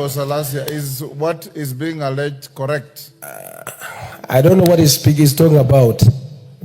Honorable Salasya, is what is being alleged correct? I don't know what he's talking about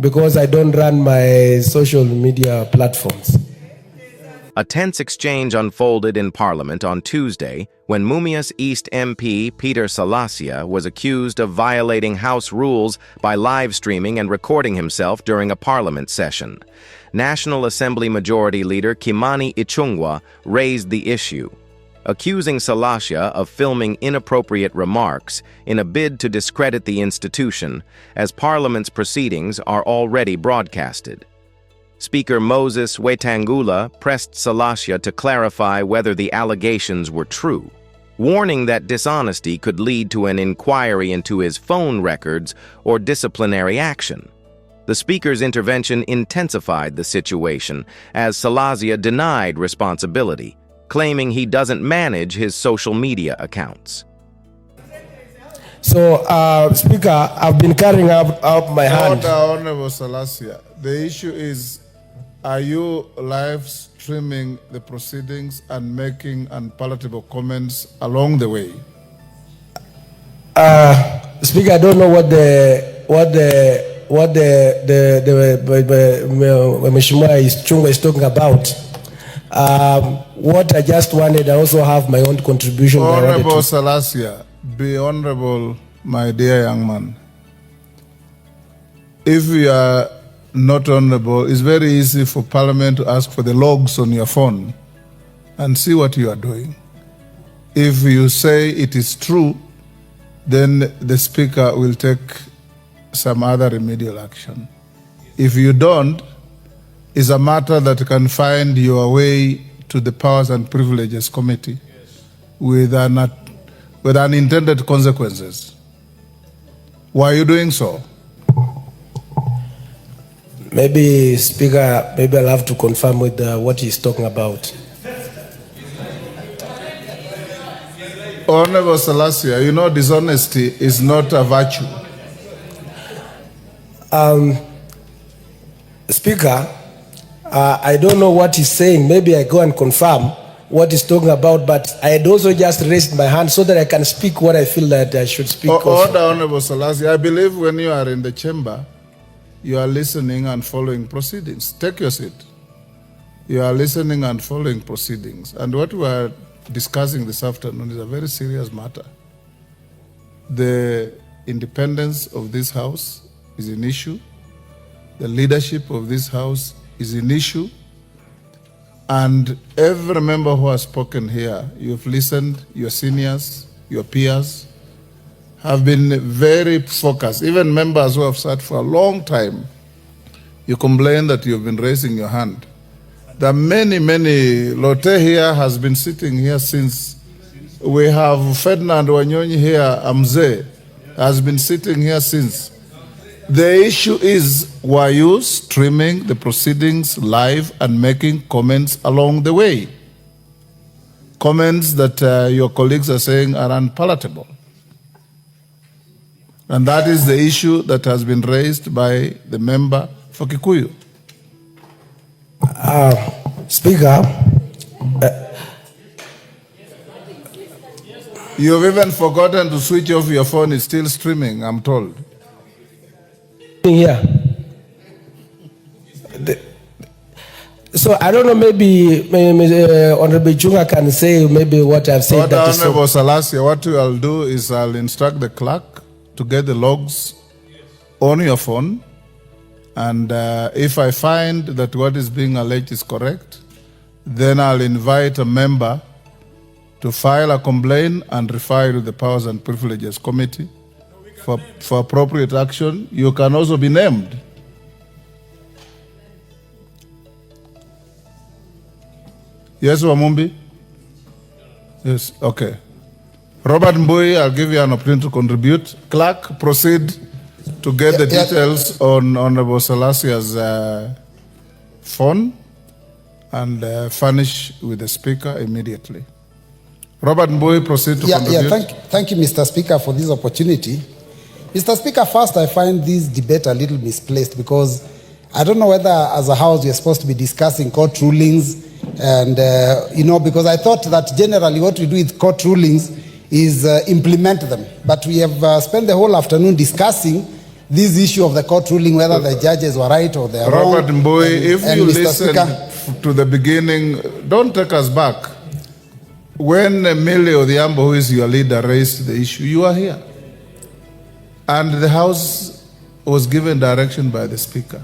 because I don't run my social media platforms. A tense exchange unfolded in Parliament on Tuesday when Mumias East MP Peter Salasya was accused of violating House rules by live streaming and recording himself during a Parliament session. National Assembly Majority Leader Kimani Ichung'wah raised the issue, accusing Salasya of filming inappropriate remarks in a bid to discredit the institution, as Parliament's proceedings are already broadcasted. Speaker Moses Wetangula pressed Salasya to clarify whether the allegations were true, warning that dishonesty could lead to an inquiry into his phone records or disciplinary action. The speaker's intervention intensified the situation, as Salasya denied responsibility, claiming he doesn't manage his social media accounts. So, Speaker, I've been carrying out my hand. Honorable Salasya, the issue is, are you live streaming the proceedings and making unpalatable comments along the way? Speaker, I don't know what the Mheshimiwa Ichung'wah is talking about. What I just wanted, I also have my own contribution. Honorable Salasya, be honorable, my dear young man. If you are not honorable, it's very easy for Parliament to ask for the logs on your phone and see what you are doing. If you say it is true, then the Speaker will take some other remedial action. If you don't, it's a matter that can find your way to the Powers and Privileges Committee with unintended consequences. Why are you doing so? Maybe, Speaker, maybe I'll have to confirm with what he's talking about. Honorable Salasya, you know dishonesty is not a virtue. Speaker, I don't know what he's saying. Maybe I go and confirm what he's talking about, but I had also just raised my hand so that I can speak what I feel that I should speak. Order, Honorable Salasya. I believe when you are in the chamber, you are listening and following proceedings. Take your seat. You are listening and following proceedings. And what we are discussing this afternoon is a very serious matter. The independence of this House is an issue. The leadership of this House is an issue. And every member who has spoken here, you've listened, your seniors, your peers, have been very focused. Even members who have sat for a long time, you complain that you've been raising your hand. There are many, Lotte here has been sitting here since. We have Ferdinand Wanyonyi here, Amze, has been sitting here since. The issue is, were you streaming the proceedings live and making comments along the way? Comments that your colleagues are saying are unpalatable. And that is the issue that has been raised by the member for Kikuyu. Speaker, you've even forgotten to switch off your phone. It's still streaming, I'm told. Here. So I don't know, maybe Honorable Ichung'wah can say maybe what I've said. Honorable Salasya, what I'll do is I'll instruct the clerk to get the logs on your phone, and if I find that what is being alleged is correct, then I'll invite a member to file a complaint and refer to the Powers and Privileges Committee for appropriate action. You can also be named. Yes, Wamumbi? Yes, okay. Robert Mbui, I'll give you an opportunity to contribute. Clerk, proceed to get the details on Honorable Salasya's phone and furnish with the Speaker immediately. Robert Mbui, proceed to contribute. Thank you, Mr. Speaker, for this opportunity. Mr. Speaker, first I find this debate a little misplaced because I don't know whether as a House we are supposed to be discussing court rulings and, because I thought that generally what we do with court rulings is implement them. But we have spent the whole afternoon discussing this issue of the court ruling, whether the judges were right or they are wrong. Robert Mbui, if you Mr. listen Speaker, to the beginning, don't take us back. When Millie Odhiambo, who is your leader, raised the issue, you are here. And the House was given direction by the Speaker.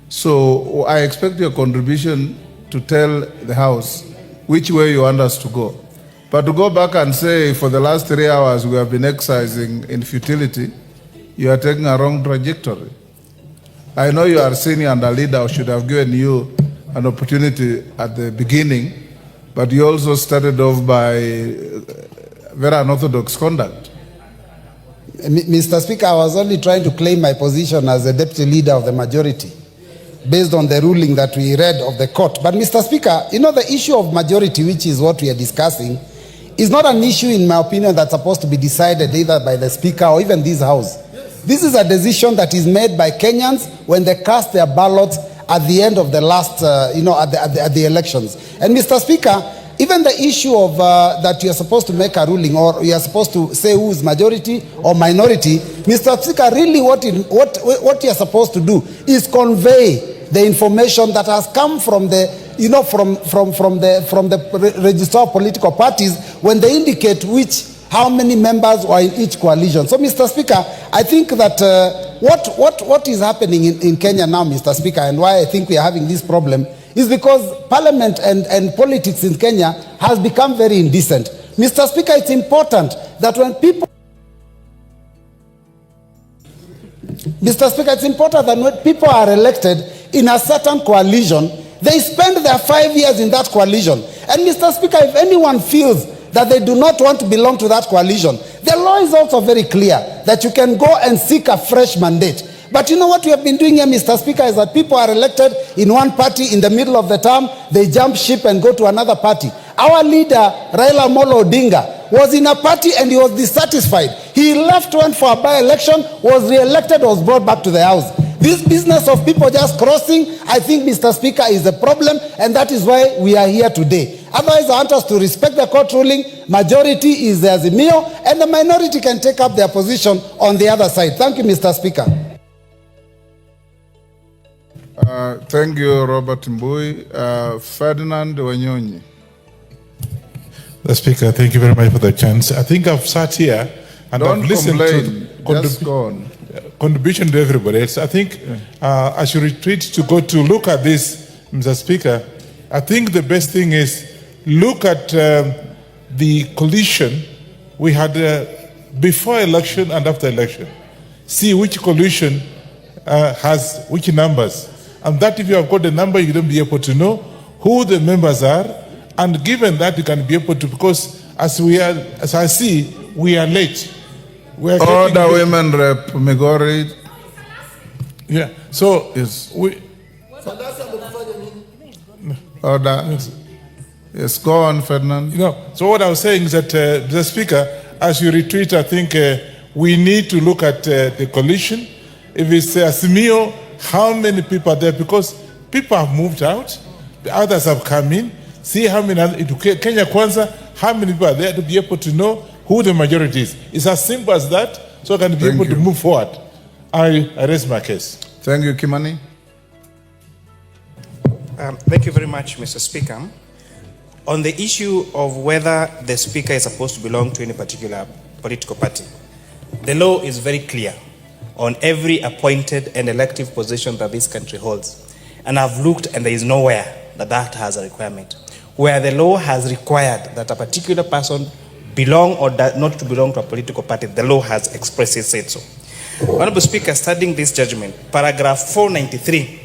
So I expect your contribution to tell the House which way you want us to go. But to go back and say for the last 3 hours we have been exercising in futility, you are taking a wrong trajectory. I know you are senior and a leader, should have given you an opportunity at the beginning, but you also started off by very unorthodox conduct. Mr. Speaker, I was only trying to claim my position as the deputy leader of the majority based on the ruling that we read of the court. But Mr. Speaker, you know, the issue of majority, which is what we are discussing, is not an issue, in my opinion, that's supposed to be decided either by the Speaker or even this House. This is a decision that is made by Kenyans when they cast their ballots at the end of the last, at the elections. And Mr. Speaker, even the issue of that you are supposed to make a ruling or you are supposed to say who is majority or minority, Mr. Speaker, really what you are supposed to do is convey the information that has come from the, from the register of political parties when they indicate how many members are in each coalition. So, Mr. Speaker, I think that what is happening in Kenya now, Mr. Speaker, and why I think we are having this problem is because Parliament and politics in Kenya has become very indecent. Mr. Speaker, it's important that when people are elected in a certain coalition, they spend their 5 years in that coalition. And Mr. Speaker, if anyone feels that they do not want to belong to that coalition, the law is also very clear that you can go and seek a fresh mandate. But you know what we have been doing here, Mr. Speaker, is that people are elected in one party in the middle of the term, they jump ship and go to another party. Our leader, Raila Amolo Odinga, was in a party and he was dissatisfied. He left, went for a by-election, was re-elected, was brought back to the House. This business of people just crossing, I think, Mr. Speaker, is a problem, and that is why we are here today. Otherwise, I want us to respect the court ruling. Majority is the Azimio, and the minority can take up their position on the other side. Thank you, Mr. Speaker. Thank you, Robert Mbui. Ferdinand Wanyonyi. The Speaker, thank you very much for the chance. I think I've sat here and Don't I've listened complain. Just go on. Contribution to everybody else. I think I should retreat to go to look at this, Mr. Speaker. I think the best thing is look at the coalition we had before election and after election. See which coalition has which numbers. And that if you have got the number, you don't be able to know who the members are. And given that, you can be able to, because as I see, we are late. We are Order, Women Rep Migori. Yeah. So Yes. we. Order. Yes, go on, Ferdinand. So what I was saying is that the Speaker, as you retreat, I think we need to look at the coalition. If it's Azimio, how many people are there? Because people have moved out, the others have come in. See how many, Kenya Kwanza, how many people are there to be able to know who the majority is. It's as simple as that, so I can be able to move forward. I raise my case. Thank you, Kimani. Thank you very much, Mr. Speaker. On the issue of whether the Speaker is supposed to belong to any particular political party, the law is very clear on every appointed and elective position that this country holds. And I've looked and there is nowhere that has a requirement. Where the law has required that a particular person belong or not to belong to a political party, the law has expressly said so. Honorable Speaker, studying this judgment, paragraph 493,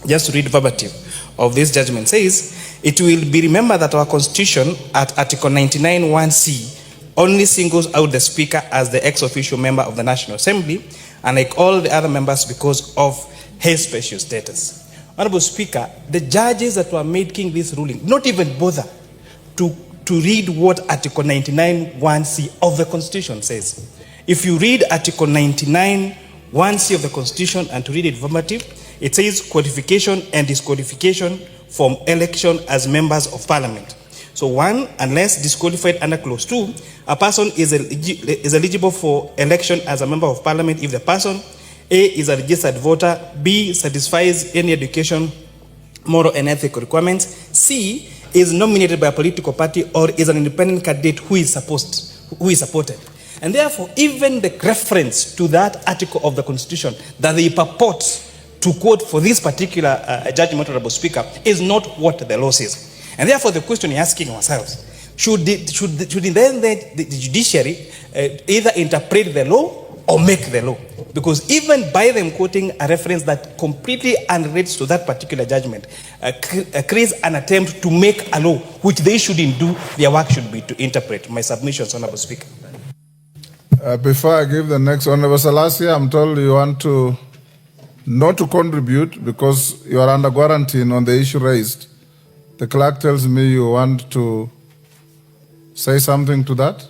just to read verbatim of this judgment, says, it will be remembered that our Constitution at Article 99 1C only singles out the Speaker as the ex-officio member of the National Assembly, unlike all the other members because of his special status. Honorable Speaker, the judges that were making this ruling not even bother to read what Article 99 1C of the Constitution says. If you read Article 99 1C of the Constitution and to read it verbatim, it says qualification and disqualification from election as members of Parliament. So one, unless disqualified under clause 2, a person is eligible for election as a member of parliament if the person A is a registered voter, B satisfies any education, moral and ethical requirements, C is nominated by a political party or is an independent candidate who is supported. And therefore, even the reference to that article of the Constitution that they purport to quote for this particular judgment, Honorable Speaker, is not what the law says. And therefore, the question we're asking ourselves, should the judiciary either interpret the law or make the law? Because even by them quoting a reference that completely unrelates to that particular judgment, creates an attempt to make a law, which they shouldn't do. Their work should be to interpret. My submissions, Honorable Speaker. Before I give the next, Honorable Salasya, I'm told you want to not to contribute because you are under quarantine on the issue raised. The clerk tells me you want to say something to that?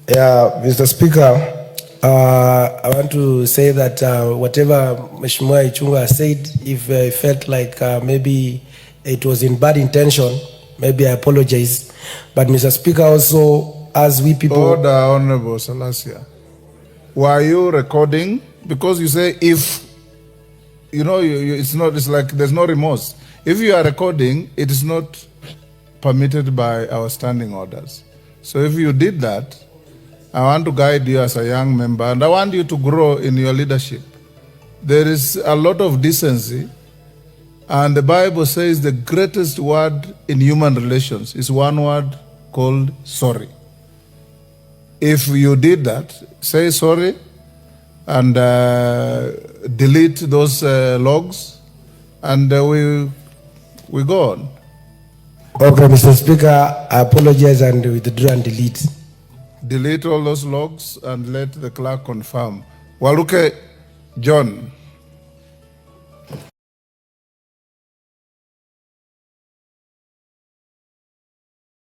Yeah, Mr. Speaker, I want to say that whatever Mheshimiwa Ichung'wah said, if I felt like maybe it was in bad intention, maybe I apologize. But Mr. Speaker, also, as we people... Order, Honorable Salasya. Were you recording? Because you say if, you know, it's like there's no remorse. If you are recording, it is not permitted by our standing orders. So if you did that, I want to guide you as a young member, and I want you to grow in your leadership. There is a lot of decency, and the Bible says the greatest word in human relations is one word called sorry. If you did that, say sorry and delete those logs, and we go on. Okay, Mr. Speaker, I apologize and withdraw and delete. Delete all those logs and let the clerk confirm. Waluke John.